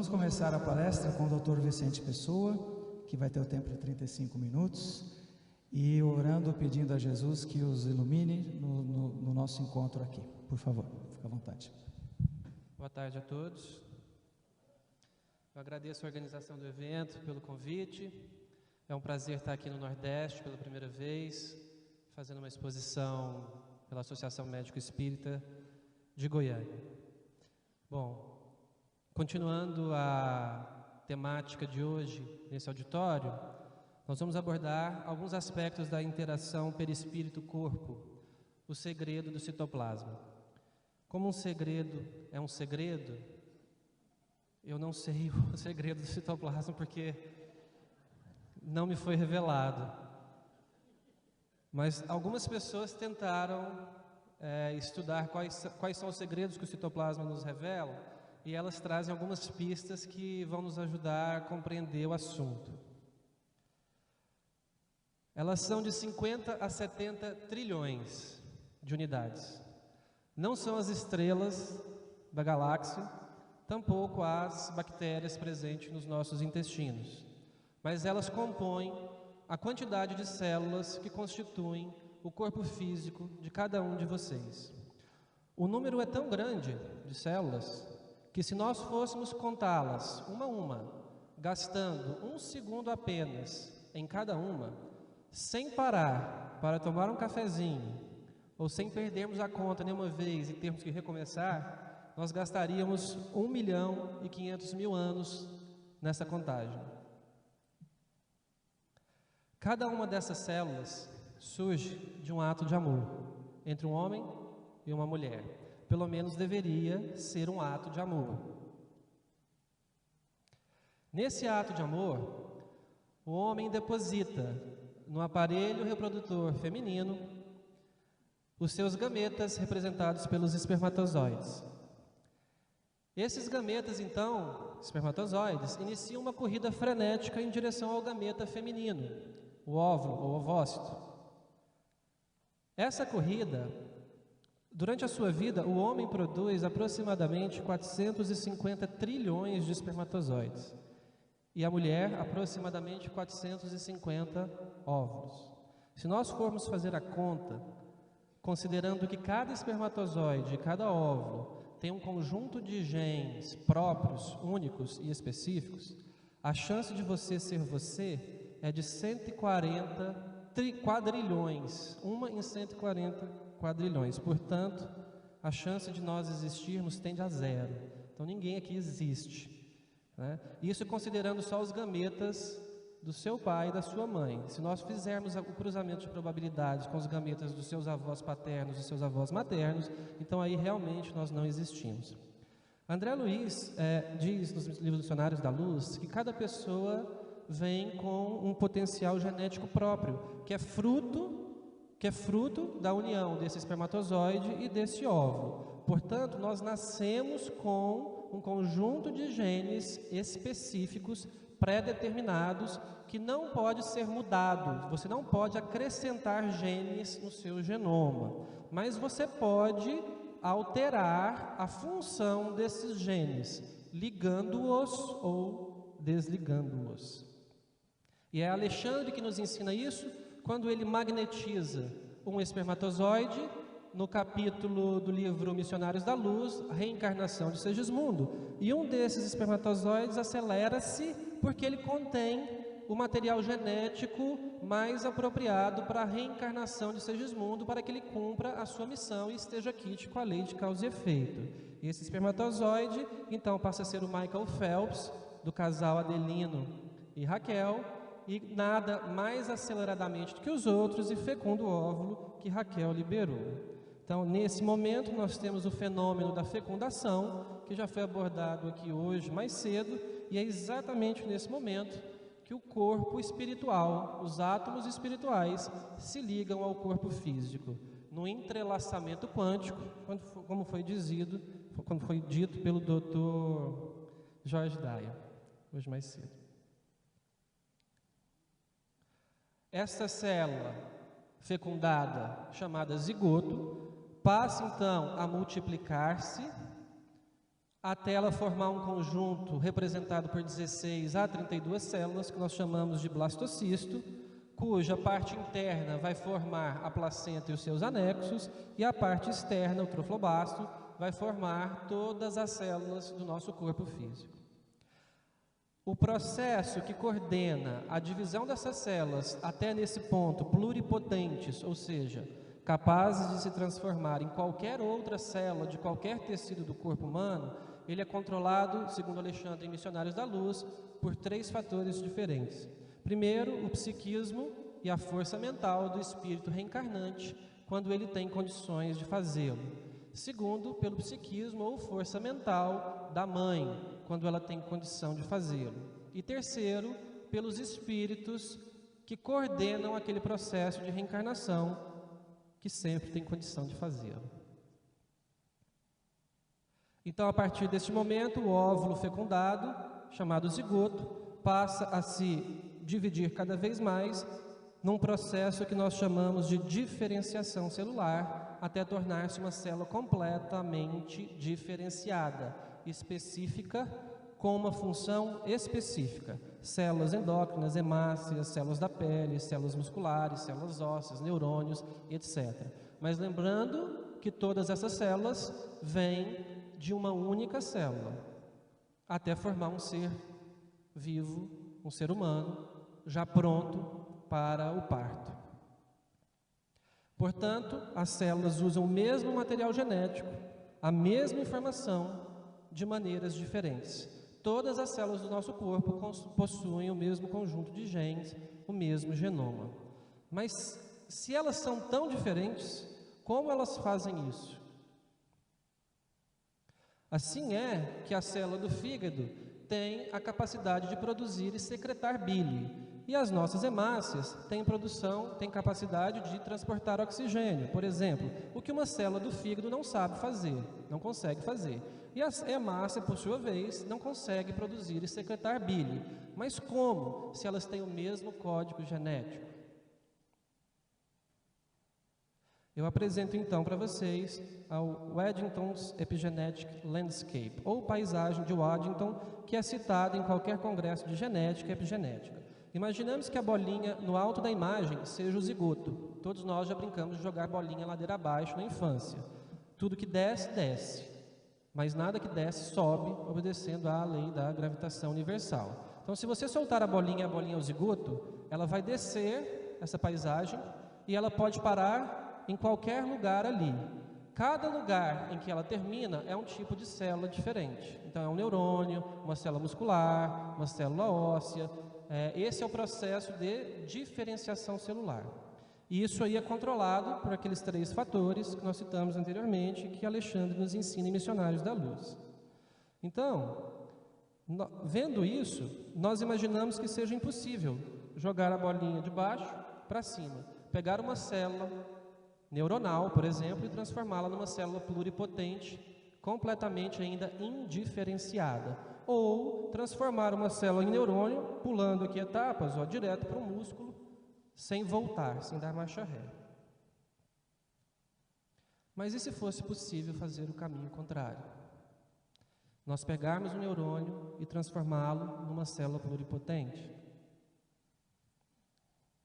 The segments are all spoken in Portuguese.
vamos começar a palestra com o Dr. Vicente Pessoa, que vai ter o tempo de 35 minutos, e orando, pedindo a Jesus que os ilumine no nosso encontro aqui. Por favor, fique à vontade. Boa tarde a todos. Eu agradeço a organização do evento pelo convite. É um prazer estar aqui no Nordeste pela primeira vez, fazendo uma exposição pela Associação Médico Espírita de Goiânia. Bom, continuando a temática de hoje nesse auditório, nós vamos abordar alguns aspectos da interação perispírito-corpo, o segredo do citoplasma. Como um segredo é um segredo, eu não sei o segredo do citoplasma porque não me foi revelado. Mas algumas pessoas tentaram estudar quais são os segredos que o citoplasma nos revela, e elas trazem algumas pistas que vão nos ajudar a compreender o assunto. Elas são de 50 a 70 trilhões de unidades. Não são as estrelas da galáxia, tampouco as bactérias presentes nos nossos intestinos, mas elas compõem a quantidade de células que constituem o corpo físico de cada um de vocês. O número é tão grande de células que, se nós fôssemos contá-las uma a uma, gastando 1 segundo apenas em cada uma, sem parar para tomar um cafezinho, ou sem perdermos a conta nenhuma vez e termos que recomeçar, nós gastaríamos 1.500.000 anos nessa contagem. Cada uma dessas células surge de um ato de amor entre um homem e uma mulher. Pelo menos deveria ser um ato de amor. Nesse ato de amor, o homem deposita no aparelho reprodutor feminino os seus gametas representados pelos espermatozoides. Esses gametas, então, espermatozoides, iniciam uma corrida frenética em direção ao gameta feminino, o óvulo ou ovócito. Essa corrida, durante a sua vida, o homem produz aproximadamente 450 trilhões de espermatozoides e a mulher aproximadamente 450 óvulos. Se nós formos fazer a conta, considerando que cada espermatozoide, cada óvulo, tem um conjunto de genes próprios, únicos e específicos, a chance de você ser você é de 140 quadrilhões, 1 em 140 quadrilhões. Portanto, a chance de nós existirmos tende a 0. Então, ninguém aqui existe, né? Isso considerando só os gametas do seu pai e da sua mãe. Se nós fizermos o cruzamento de probabilidades com os gametas dos seus avós paternos e seus avós maternos, então aí realmente nós não existimos. André Luiz diz nos livros Dicionários da Luz que cada pessoa vem com um potencial genético próprio, que é fruto da união desse espermatozoide e desse óvulo. Portanto, nós nascemos com um conjunto de genes específicos, pré-determinados, que não pode ser mudado. Você não pode acrescentar genes no seu genoma, mas você pode alterar a função desses genes, ligando-os ou desligando-os. E é Alexandre que nos ensina isso quando ele magnetiza um espermatozoide no capítulo do livro Missionários da Luz, a reencarnação de Segismundo. E um desses espermatozoides acelera-se porque ele contém o material genético mais apropriado para a reencarnação de Segismundo, para que ele cumpra a sua missão e esteja quite com a lei de causa e efeito. E esse espermatozoide, então, passa a ser o Michael Phelps, do casal Adelino e Raquel, e nada mais aceleradamente do que os outros e fecunda o óvulo que Raquel liberou. Então, nesse momento, nós temos o fenômeno da fecundação, que já foi abordado aqui hoje mais cedo, e é exatamente nesse momento que o corpo espiritual, os átomos espirituais, se ligam ao corpo físico, no entrelaçamento quântico, como foi dito pelo Dr. George Dyer, hoje mais cedo. Esta célula fecundada, chamada zigoto, passa então a multiplicar-se até ela formar um conjunto representado por 16 a 32 células, que nós chamamos de blastocisto, cuja parte interna vai formar a placenta e os seus anexos, e a parte externa, o trofoblasto, vai formar todas as células do nosso corpo físico. O processo que coordena a divisão dessas células até nesse ponto pluripotentes, ou seja, capazes de se transformar em qualquer outra célula de qualquer tecido do corpo humano, ele é controlado, segundo Alexandre em Missionários da Luz, por 3 fatores diferentes. Primeiro, o psiquismo e a força mental do espírito reencarnante, quando ele tem condições de fazê-lo. Segundo, pelo psiquismo ou força mental da mãe, quando ela tem condição de fazê-lo. E terceiro, pelos espíritos que coordenam aquele processo de reencarnação, que sempre tem condição de fazê-lo. Então, a partir deste momento, o óvulo fecundado, chamado zigoto, passa a se dividir cada vez mais num processo que nós chamamos de diferenciação celular, até tornar-se uma célula completamente diferenciada, específica, com uma função específica. Células endócrinas, hemácias, células da pele, células musculares, células ósseas, neurônios, etc. Mas lembrando que todas essas células vêm de uma única célula, até formar um ser vivo, um ser humano, já pronto para o parto. Portanto, as células usam o mesmo material genético, a mesma informação, de maneiras diferentes. Todas as células do nosso corpo possuem o mesmo conjunto de genes, o mesmo genoma. Mas, se elas são tão diferentes, como elas fazem isso? Assim é que a célula do fígado tem a capacidade de produzir e secretar bile, e as nossas hemácias têm capacidade de transportar oxigênio, por exemplo, o que uma célula do fígado não sabe fazer, não consegue fazer. E a hemácia, por sua vez, não consegue produzir e secretar bile. Mas como, se elas têm o mesmo código genético? Eu apresento então para vocês o Waddington's Epigenetic Landscape, ou paisagem de Waddington, que é citada em qualquer congresso de genética e epigenética. Imaginamos que a bolinha no alto da imagem seja o zigoto. Todos nós já brincamos de jogar bolinha ladeira abaixo na infância. Tudo que desce, desce. Mas nada que desce, sobe, obedecendo à lei da gravitação universal. Então, se você soltar a bolinha é o zigoto, ela vai descer essa paisagem e ela pode parar em qualquer lugar ali. Cada lugar em que ela termina é um tipo de célula diferente. Então, é um neurônio, uma célula muscular, uma célula óssea. Esse é o processo de diferenciação celular. E isso aí é controlado por aqueles 3 fatores que nós citamos anteriormente, que Alexandre nos ensina em Missionários da Luz. Então, vendo isso, nós imaginamos que seja impossível jogar a bolinha de baixo para cima, pegar uma célula neuronal, por exemplo, e transformá-la numa célula pluripotente, completamente ainda indiferenciada, ou transformar uma célula em neurônio, pulando aqui etapas, direto para o músculo, sem voltar, sem dar marcha ré. Mas e se fosse possível fazer o caminho contrário? Nós pegarmos um neurônio e transformá-lo numa célula pluripotente?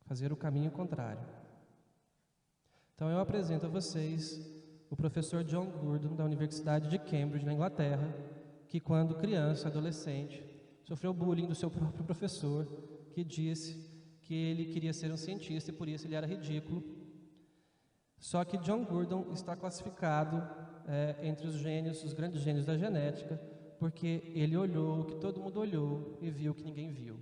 Fazer o caminho contrário. Então eu apresento a vocês o professor John Gurdon, da Universidade de Cambridge, na Inglaterra, que quando criança, adolescente, sofreu bullying do seu próprio professor, que disse que ele queria ser um cientista e por isso ele era ridículo. Só que John Gurdon está classificado entre os gênios, os grandes gênios da genética, porque ele olhou o que todo mundo olhou e viu o que ninguém viu.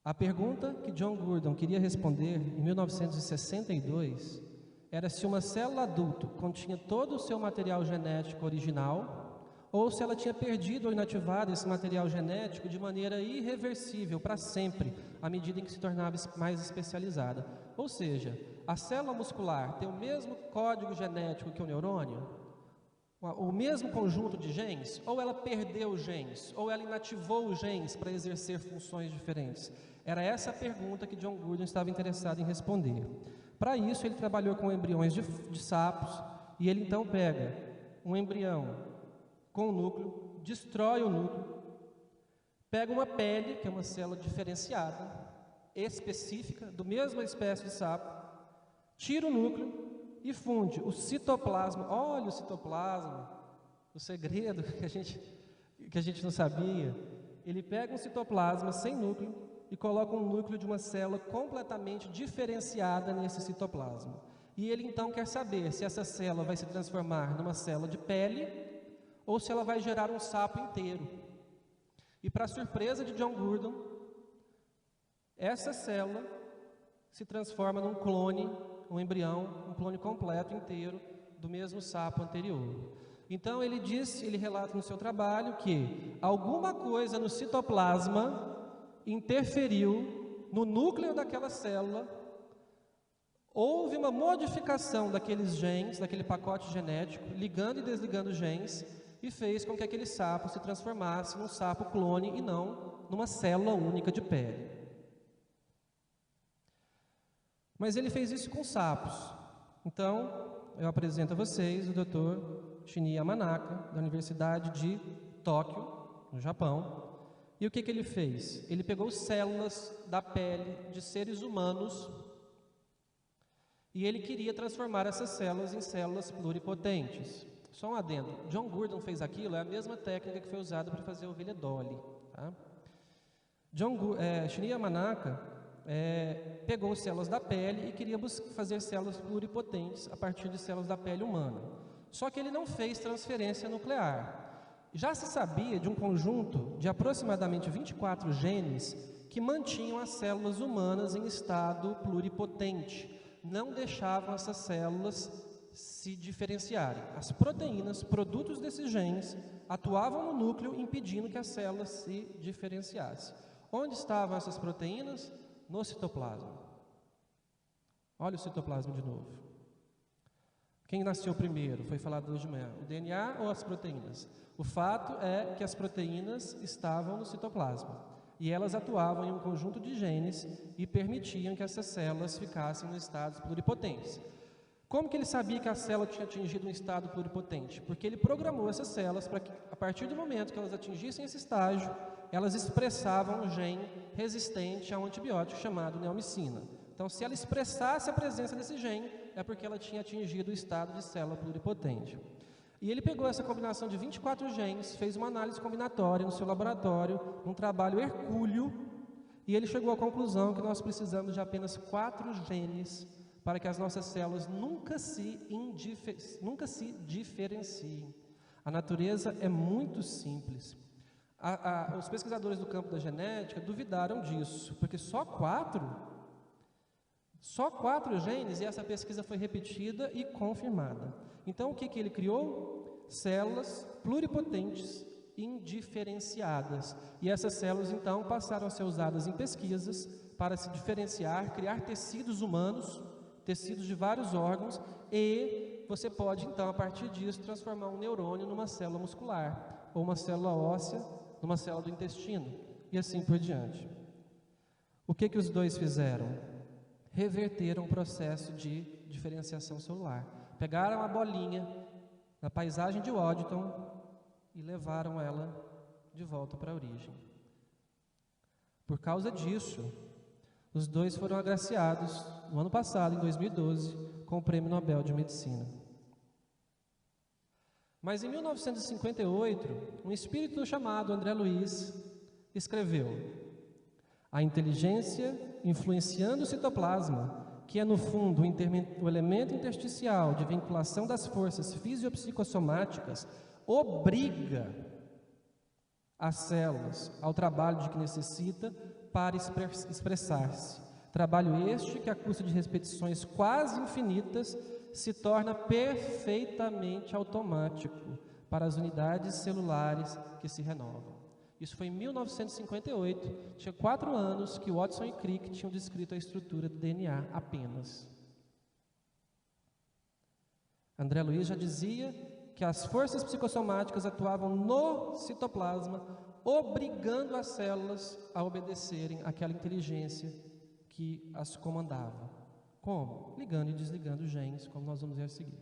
A pergunta que John Gurdon queria responder em 1962 era se uma célula adulto continha todo o seu material genético original ou se ela tinha perdido ou inativado esse material genético de maneira irreversível para sempre, à medida em que se tornava mais especializada. Ou seja, a célula muscular tem o mesmo código genético que o neurônio, o mesmo conjunto de genes, ou ela perdeu os genes, ou ela inativou os genes para exercer funções diferentes. Era essa a pergunta que John Gurdon estava interessado em responder. Para isso, ele trabalhou com embriões de sapos, e ele então pega um embrião com o núcleo, destrói o núcleo, pega uma pele, que é uma célula diferenciada, específica, do mesma espécie de sapo, tira o núcleo e funde o citoplasma. Olha o citoplasma, o segredo que a gente não sabia. Ele pega um citoplasma sem núcleo e coloca um núcleo de uma célula completamente diferenciada nesse citoplasma. E ele então quer saber se essa célula vai se transformar numa célula de pele ou se ela vai gerar um sapo inteiro. E para surpresa de John Gurdon, essa célula se transforma num clone, um embrião, um clone completo inteiro do mesmo sapo anterior. Então ele relata no seu trabalho que alguma coisa no citoplasma interferiu no núcleo daquela célula, houve uma modificação daqueles genes, daquele pacote genético, ligando e desligando genes, e fez com que aquele sapo se transformasse num sapo clone e não numa célula única de pele. Mas ele fez isso com sapos. Então, eu apresento a vocês o Dr. Shinya Yamanaka, da Universidade de Tóquio, no Japão. E o que ele fez? Ele pegou células da pele de seres humanos e ele queria transformar essas células em células pluripotentes. Só um adendo, John Gurdon fez aquilo, é a mesma técnica que foi usada para fazer a ovelha Dolly. Tá? Shinya Yamanaka pegou células da pele e queria fazer células pluripotentes a partir de células da pele humana. Só que ele não fez transferência nuclear. Já se sabia de um conjunto de aproximadamente 24 genes que mantinham as células humanas em estado pluripotente, não deixavam essas células se diferenciarem. As proteínas, produtos desses genes, atuavam no núcleo impedindo que as células se diferenciassem. Onde estavam essas proteínas? No citoplasma. Olha o citoplasma de novo. Quem nasceu primeiro? Foi falado hoje de manhã. O DNA ou as proteínas? O fato é que as proteínas estavam no citoplasma e elas atuavam em um conjunto de genes e permitiam que essas células ficassem no estado pluripotentes. Como que ele sabia que a célula tinha atingido um estado pluripotente? Porque ele programou essas células para que, a partir do momento que elas atingissem esse estágio, elas expressavam um gene resistente a um antibiótico chamado neomicina. Então, se ela expressasse a presença desse gene, é porque ela tinha atingido o estado de célula pluripotente. E ele pegou essa combinação de 24 genes, fez uma análise combinatória no seu laboratório, um trabalho hercúleo, e ele chegou à conclusão que nós precisamos de apenas 4 genes para que as nossas células nunca se diferenciem. A natureza é muito simples. Os pesquisadores do campo da genética duvidaram disso, porque só 4 genes, e essa pesquisa foi repetida e confirmada. Então, o que ele criou? Células pluripotentes indiferenciadas. E essas células, então, passaram a ser usadas em pesquisas para se diferenciar, criar tecidos humanos, tecidos de vários órgãos, e você pode, então, a partir disso, transformar um neurônio numa célula muscular, ou uma célula óssea numa célula do intestino, e assim por diante. O que os dois fizeram? Reverteram o processo de diferenciação celular. Pegaram a bolinha na paisagem de Waddington e levaram ela de volta para a origem. Por causa disso, os dois foram agraciados no ano passado, em 2012, com o Prêmio Nobel de Medicina. Mas em 1958, um espírito chamado André Luiz escreveu: a inteligência influenciando o citoplasma, que é no fundo o elemento intersticial de vinculação das forças fisiopsicossomáticas, obriga as células ao trabalho de que necessita para expressar-se. Trabalho este que, à custa de repetições quase infinitas, se torna perfeitamente automático para as unidades celulares que se renovam. Isso foi em 1958, tinha 4 anos que Watson e Crick tinham descrito a estrutura do DNA apenas. André Luiz já dizia que as forças psicossomáticas atuavam no citoplasma, obrigando as células a obedecerem àquela inteligência que as comandava. Como? Ligando e desligando genes, como nós vamos ver a seguir.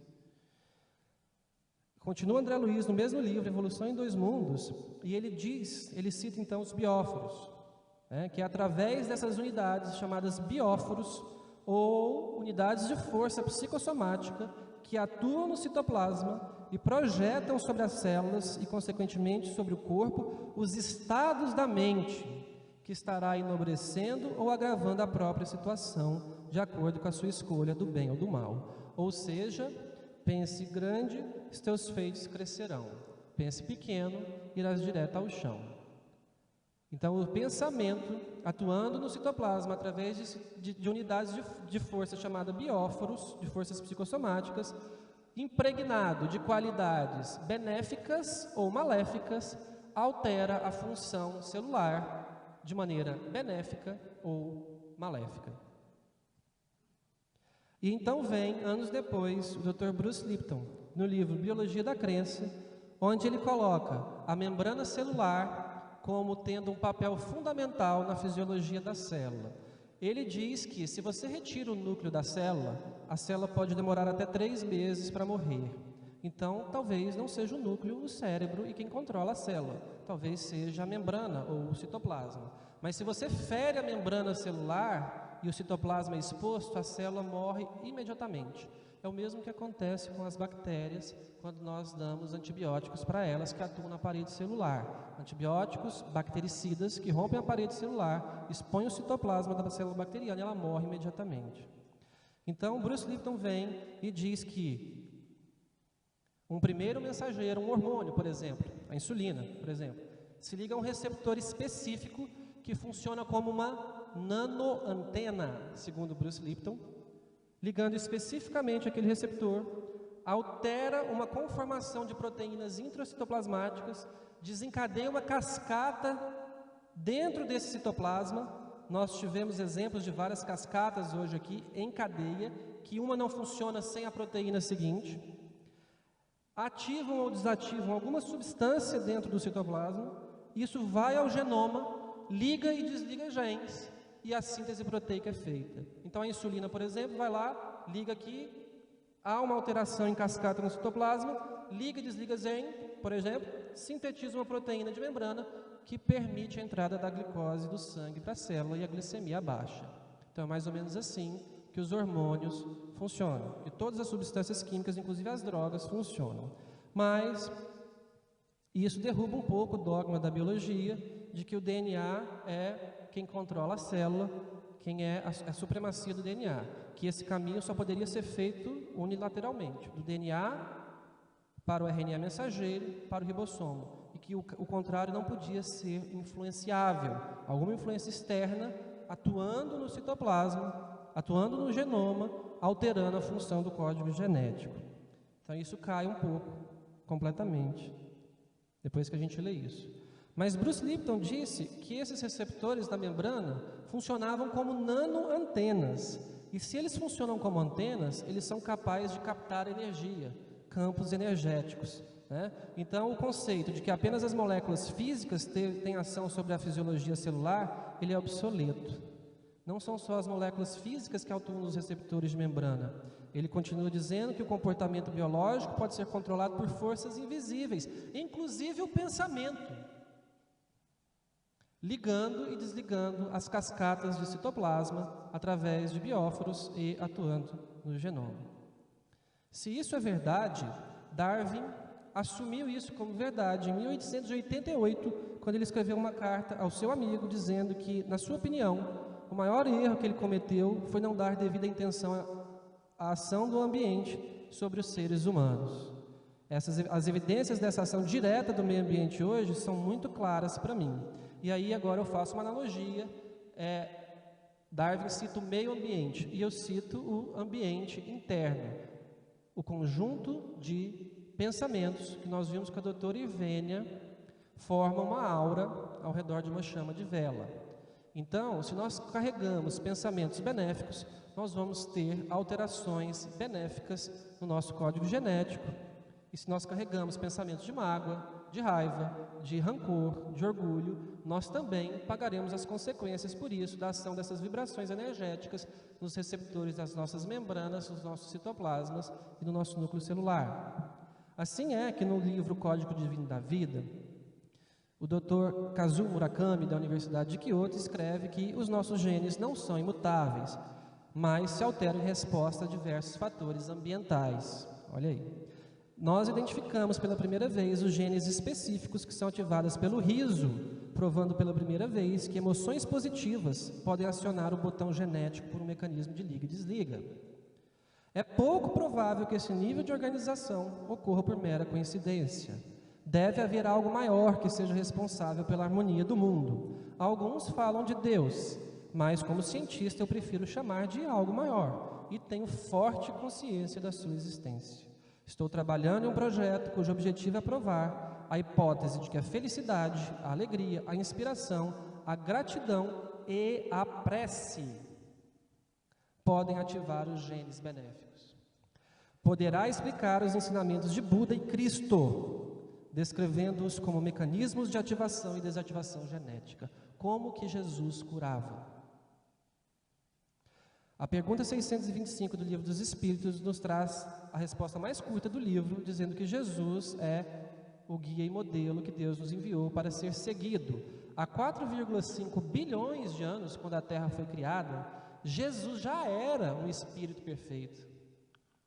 Continua André Luiz no mesmo livro, Evolução em Dois Mundos, e ele cita então os bióforos, que é através dessas unidades chamadas bióforos, ou unidades de força psicossomática, que atuam no citoplasma e projetam sobre as células e, consequentemente, sobre o corpo, os estados da mente, que estará enobrecendo ou agravando a própria situação, de acordo com a sua escolha do bem ou do mal. Ou seja, pense grande, os teus feitos crescerão. Pense pequeno, irás direto ao chão. Então, o pensamento, atuando no citoplasma através de unidades de força chamada bióforos, de forças psicossomáticas, impregnado de qualidades benéficas ou maléficas, altera a função celular de maneira benéfica ou maléfica. E então vem, anos depois, o Dr. Bruce Lipton, no livro Biologia da Crença, onde ele coloca a membrana celular como tendo um papel fundamental na fisiologia da célula. Ele diz que se você retira o núcleo da célula, a célula pode demorar até 3 meses para morrer. Então, talvez não seja o núcleo, o cérebro e quem controla a célula. Talvez seja a membrana ou o citoplasma. Mas se você fere a membrana celular e o citoplasma é exposto, a célula morre imediatamente. É o mesmo que acontece com as bactérias quando nós damos antibióticos para elas que atuam na parede celular. Antibióticos bactericidas que rompem a parede celular, expõem o citoplasma da célula bacteriana e ela morre imediatamente. Então, Bruce Lipton vem e diz que um primeiro mensageiro, um hormônio, por exemplo, a insulina, por exemplo, se liga a um receptor específico que funciona como uma nanoantena, segundo Bruce Lipton, ligando especificamente aquele receptor, altera uma conformação de proteínas intracitoplasmáticas, desencadeia uma cascata dentro desse citoplasma. Nós tivemos exemplos de várias cascatas hoje aqui em cadeia, que uma não funciona sem a proteína seguinte, ativam ou desativam alguma substância dentro do citoplasma, isso vai ao genoma, liga e desliga genes, e a síntese proteica é feita. Então a insulina, por exemplo, vai lá, liga aqui, há uma alteração em cascata no citoplasma, liga e desliga gene, por exemplo, sintetiza uma proteína de membrana que permite a entrada da glicose do sangue para a célula e a glicemia baixa. Então é mais ou menos assim que os hormônios funcionam. E todas as substâncias químicas, inclusive as drogas, funcionam. Mas isso derruba um pouco o dogma da biologia de que o DNA é quem controla a célula, quem é a supremacia do DNA, que esse caminho só poderia ser feito unilateralmente, do DNA para o RNA mensageiro, para o ribossomo, e que o contrário não podia ser influenciável, alguma influência externa atuando no citoplasma, atuando no genoma, alterando a função do código genético. Então isso cai um pouco, completamente, depois que a gente lê isso. Mas Bruce Lipton disse que esses receptores da membrana funcionavam como nanoantenas. E se eles funcionam como antenas, eles são capazes de captar energia, campos energéticos. Então, o conceito de que apenas as moléculas físicas têm ação sobre a fisiologia celular, ele é obsoleto. Não são só as moléculas físicas que atuam nos receptores de membrana. Ele continua dizendo que o comportamento biológico pode ser controlado por forças invisíveis, inclusive o pensamento, ligando e desligando as cascatas de citoplasma através de bióforos e atuando no genoma. Se isso é verdade, Darwin assumiu isso como verdade em 1888, quando ele escreveu uma carta ao seu amigo dizendo que, na sua opinião, o maior erro que ele cometeu foi não dar devida atenção à ação do ambiente sobre os seres humanos. As evidências dessa ação direta do meio ambiente hoje são muito claras para mim. E aí agora eu faço uma analogia, Darwin cita o meio ambiente e eu cito o ambiente interno, o conjunto de pensamentos que nós vimos que a doutora Ivênia forma uma aura ao redor de uma chama de vela. Então, se nós carregamos pensamentos benéficos, nós vamos ter alterações benéficas no nosso código genético. E se nós carregamos pensamentos de mágoa, de raiva, de rancor, de orgulho, nós também pagaremos as consequências por isso, da ação dessas vibrações energéticas nos receptores das nossas membranas, nos nossos citoplasmas e no nosso núcleo celular. Assim é que no livro Código Divino da Vida, o Dr. Kazuo Murakami, da Universidade de Kyoto, escreve que os nossos genes não são imutáveis, mas se alteram em resposta a diversos fatores ambientais. Olha aí. Nós identificamos pela primeira vez os genes específicos que são ativados pelo riso, provando pela primeira vez que emoções positivas podem acionar o botão genético por um mecanismo de liga e desliga. É pouco provável que esse nível de organização ocorra por mera coincidência. Deve haver algo maior que seja responsável pela harmonia do mundo. Alguns falam de Deus, mas como cientista eu prefiro chamar de algo maior e tenho forte consciência da sua existência. Estou trabalhando em um projeto cujo objetivo é provar a hipótese de que a felicidade, a alegria, a inspiração, a gratidão e a prece podem ativar os genes benéficos. Poderá explicar os ensinamentos de Buda e Cristo, descrevendo-os como mecanismos de ativação e desativação genética. Como que Jesus curava? A pergunta 625 do Livro dos Espíritos nos traz a resposta mais curta do livro, dizendo que Jesus é o guia e modelo que Deus nos enviou para ser seguido. Há 4,5 bilhões de anos, quando a Terra foi criada, Jesus já era um Espírito perfeito.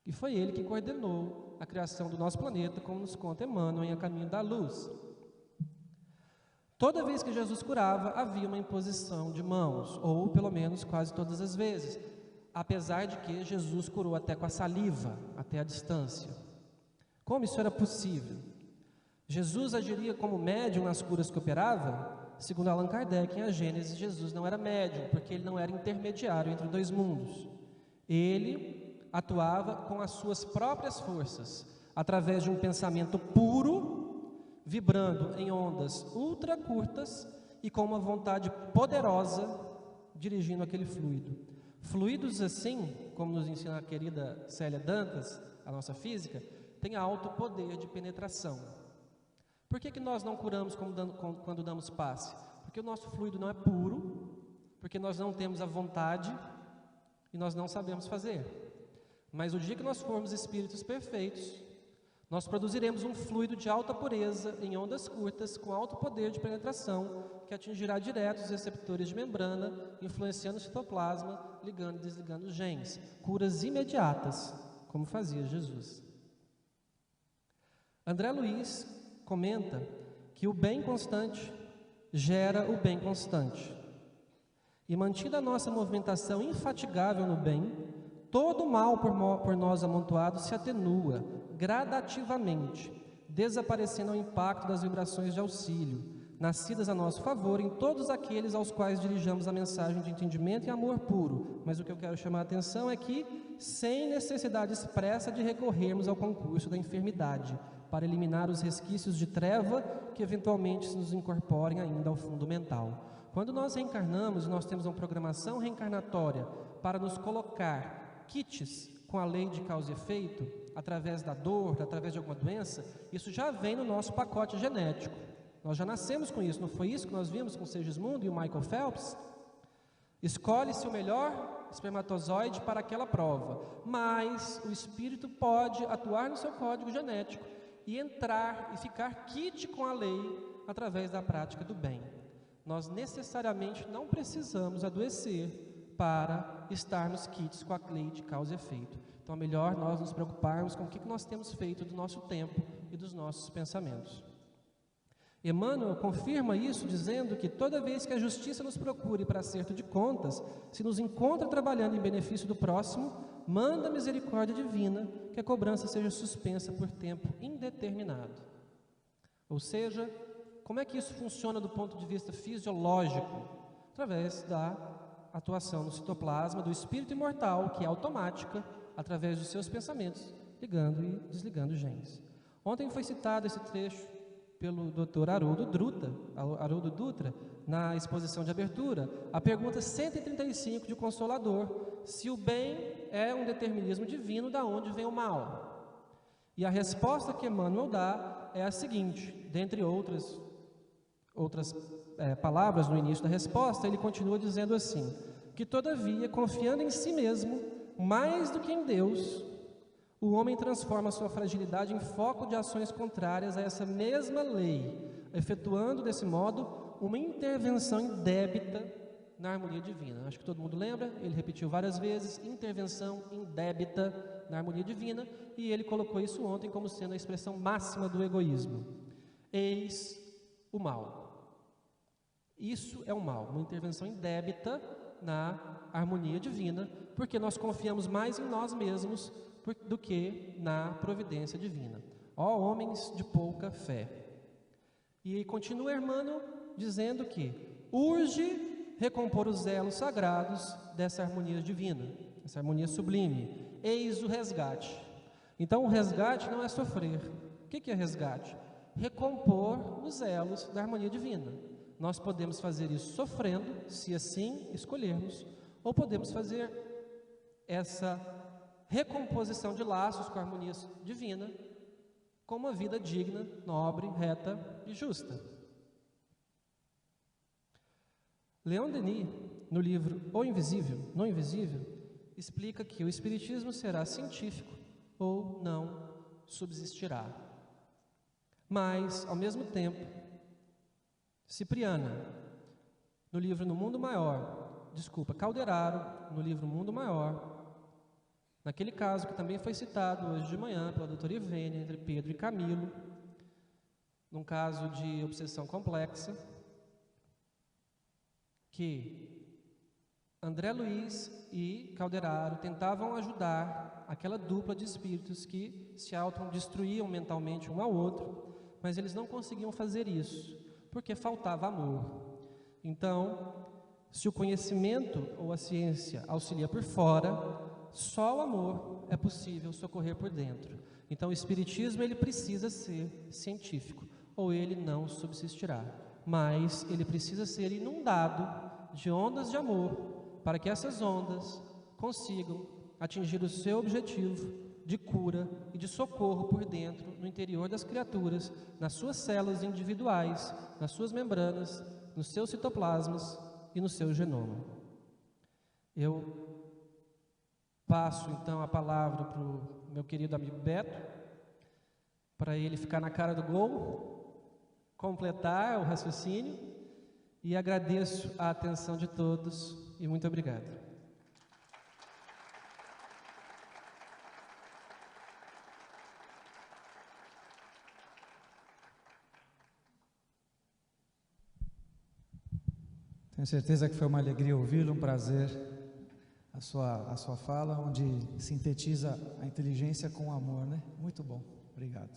E foi Ele que coordenou a criação do nosso planeta, como nos conta Emmanuel em A Caminho da Luz. Toda vez que Jesus curava, havia uma imposição de mãos, ou pelo menos quase todas as vezes, apesar de que Jesus curou até com a saliva, até a distância. Como isso era possível? Jesus agiria como médium nas curas que operava? Segundo Allan Kardec, em A Gênese, Jesus não era médium, porque ele não era intermediário entre dois mundos. Ele atuava com as suas próprias forças, através de um pensamento puro, vibrando em ondas ultra curtas e com uma vontade poderosa, dirigindo aquele fluido. Fluidos assim, como nos ensina a querida Célia Dantas, a nossa física, tem alto poder de penetração. Por que nós não curamos quando damos passe? Porque o nosso fluido não é puro, porque nós não temos a vontade e nós não sabemos fazer. Mas o dia que nós formos espíritos perfeitos, nós produziremos um fluido de alta pureza em ondas curtas com alto poder de penetração que atingirá direto os receptores de membrana, influenciando o citoplasma, ligando e desligando os genes. Curas imediatas, como fazia Jesus. André Luiz comenta que o bem constante gera o bem constante. E mantida a nossa movimentação infatigável no bem, todo o mal por nós amontoado se atenua gradativamente, desaparecendo ao impacto das vibrações de auxílio, nascidas a nosso favor em todos aqueles aos quais dirijamos a mensagem de entendimento e amor puro. Mas o que eu quero chamar a atenção é que, sem necessidade expressa de recorrermos ao concurso da enfermidade, para eliminar os resquícios de treva que eventualmente nos incorporem ainda ao fundo mental. Quando nós reencarnamos, nós temos uma programação reencarnatória para nos colocar kits com a lei de causa e efeito, através da dor, através de alguma doença. Isso já vem no nosso pacote genético. Nós já nascemos com isso, não foi isso que nós vimos com o Segismundo e o Michael Phelps? Escolhe-se o melhor espermatozoide para aquela prova, mas o espírito pode atuar no seu código genético e entrar e ficar quite com a lei através da prática do bem. Nós necessariamente não precisamos adoecer para estarmos quites com a lei de causa e efeito. Então é melhor nós nos preocuparmos com o que nós temos feito do nosso tempo e dos nossos pensamentos. Emmanuel confirma isso dizendo que toda vez que a justiça nos procure para acerto de contas, se nos encontra trabalhando em benefício do próximo, manda a misericórdia divina que a cobrança seja suspensa por tempo indeterminado. Ou seja, como é que isso funciona do ponto de vista fisiológico? Através da atuação no citoplasma do espírito imortal, que é automática, através dos seus pensamentos, ligando e desligando genes. Ontem foi citado esse trecho pelo Dr. Haroldo Dutra, na exposição de abertura, a pergunta 135 de Consolador, se o bem é um determinismo divino, da onde vem o mal? E a resposta que Emmanuel dá é a seguinte, dentre outras palavras no início da resposta, ele continua dizendo assim, que todavia, confiando em si mesmo, mais do que em Deus, o homem transforma sua fragilidade em foco de ações contrárias a essa mesma lei, efetuando desse modo uma intervenção indébita na harmonia divina. Acho que todo mundo lembra, ele repetiu várias vezes, intervenção indébita na harmonia divina, e ele colocou isso ontem como sendo a expressão máxima do egoísmo. Eis o mal. Isso é o mal, uma intervenção indébita na harmonia divina, porque nós confiamos mais em nós mesmos do que na providência divina. Ó homens de pouca fé. E continua Hermano dizendo que urge recompor os elos sagrados dessa harmonia divina, essa harmonia sublime. Eis o resgate. Então o resgate não é sofrer. O que é resgate? Recompor os elos da harmonia divina. Nós podemos fazer isso sofrendo, se assim escolhermos, ou podemos fazer essa recomposição de laços com a harmonia divina com uma vida digna, nobre, reta e justa. Leon Denis, no livro O Invisível, No Invisível, explica que o Espiritismo será científico ou não subsistirá. Mas, ao mesmo tempo, Cipriana, no livro Calderaro, no livro Mundo Maior, naquele caso que também foi citado hoje de manhã pela doutora Ivênia, entre Pedro e Camilo, num caso de obsessão complexa, que André Luiz e Calderaro tentavam ajudar aquela dupla de espíritos que se autodestruíam mentalmente um ao outro, mas eles não conseguiam fazer isso, porque faltava amor. Então, se o conhecimento ou a ciência auxilia por fora, só o amor é possível socorrer por dentro. Então o Espiritismo ele precisa ser científico, ou ele não subsistirá. Mas ele precisa ser inundado de ondas de amor, para que essas ondas consigam atingir o seu objetivo de cura e de socorro por dentro, no interior das criaturas, nas suas células individuais, nas suas membranas, nos seus citoplasmas e no seu genoma. Eu passo então a palavra para o meu querido amigo Beto, para ele ficar na cara do gol, completar o raciocínio, e agradeço a atenção de todos e muito obrigado. Tenho certeza que foi uma alegria ouvi-lo, um prazer a sua fala, onde sintetiza a inteligência com o amor, né? Muito bom, obrigado.